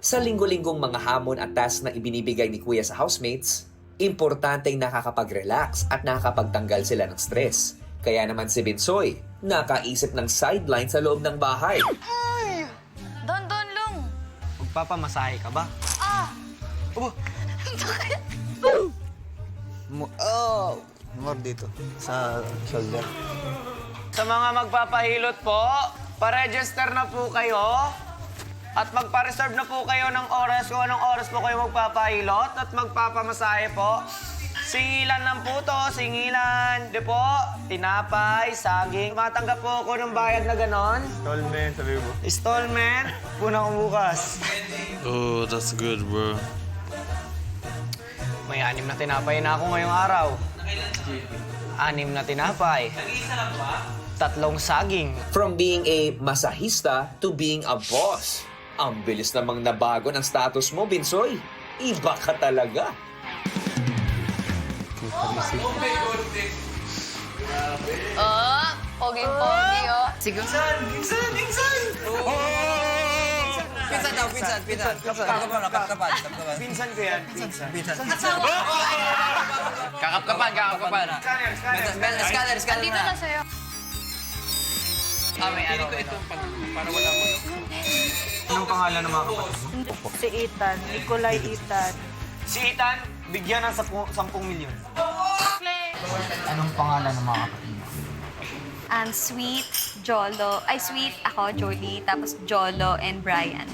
Sa linggo-linggong mga hamon at task na ibinibigay ni Kuya sa housemates, importanteng nakakapag-relax at nakakapagtanggal sila ng stress. Kaya naman si Binsoy, nakaisip ng sideline sa loob ng bahay. Don Long. Magpapamasahe ka ba? Bakit? More dito. Sa shoulder. Sa mga magpapahilot po, pa-register na po kayo. At magpa-reserve na po kayo ng oras kung anong oras po kayo magpapahilot at magpapamasahe po. Singilan lang po to, singilan. Di po, tinapay, saging. Matanggap po ako ng bayad na ganon. Installment, sabi mo. Installment, puna ko bukas. Oh, that's good, bro. May 6 na tinapay na ako ngayong araw. 6 na tinapay. Nag-iisa lang ba? 3 saging. From being a masahista to being a boss. Ang bilis namang nabago ng status mo, Binsoy. Iba ka talaga. Poging-pogi, oh. Sige. Pinsan! Pinsan. Kapkapan. Pinsan ko yan, pinsan. Kakapkapan. Scanner Dito na sa'yo. Anong pangalan ng mga kapatid? Si Ethan, Nicolay Ethan. Si Ethan, bigyan ng 10 milyon. Anong pangalan ng mga kapatid mo? Sweet, Jolo. Ay, Sweet, ako, Jolie. Tapos Jolo and Brian.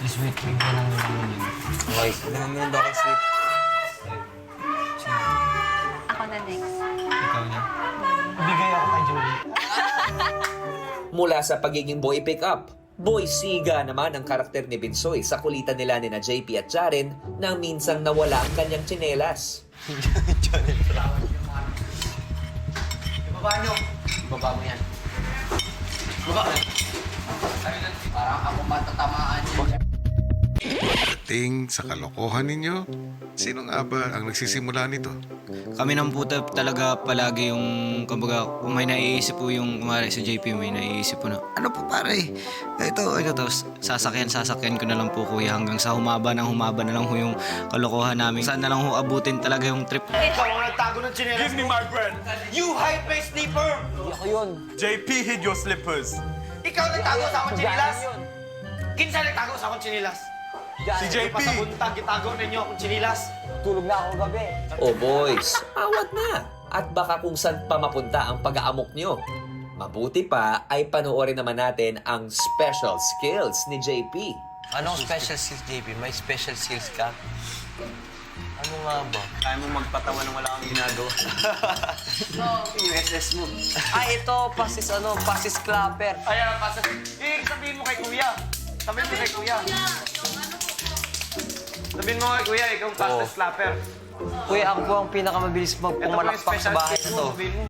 Si Sweet, bigyan ng 1 milyon. Okay. Naman ba kay Sweet? Ako na next. Ikaw na. Bigay ako kay Jolie. Mula sa pagiging boy pick-up, boy siga naman ang karakter ni Binsoy sa kulitan nila ni na JP at Jaren nang minsang nawala ang kanyang tsinelas. Ibaba nyo. Ibaba mo yan. Ibaba. Parang ako matatamaan yan. Ting sa kalokohan ninyo? Sino nga ba ang nagsisimula nito? Kami nang puta talaga palagi yung, kumbaga, kung may naiisip po yung, kumari sa JP, may naiisip po na, ano po pare? Ito, tapos sasakyan ko na lang po kuya hanggang sa humaba na lang ho yung kalokohan namin. Saan na lang ho abutin talaga yung trip. Ikaw ang nagtago ng tsinelas. Give me my bread. You hide my slipper! JP, hid your slippers. Ikaw nagtago sa akong tsinelas! Kinsa nagtago sa akong tsinelas? Si JP. Pasabuntang gitago ninyo akong tsinelas. Oh boys, awat na! At baka kung saan pa mapunta ang pag-aamok nyo. Mabuti pa ay panoorin naman natin ang special skills ni JP. Anong special skills, JP? May special skills ka? Ano nga ba? Kaya mo magpatawa nang wala kang ginagawa. Yung SS mo. Ito, pasis clapper. Ayan, sabihin mo kay Kuya. Sabihin mo kay Kuya. Sabihin mo kay Kuya, ikaw fastest slapper. Kuya, ako po ang pinakamabilis Ito po yung magpumalakpak sa special bahay skills na mo. to. Sabihin mo.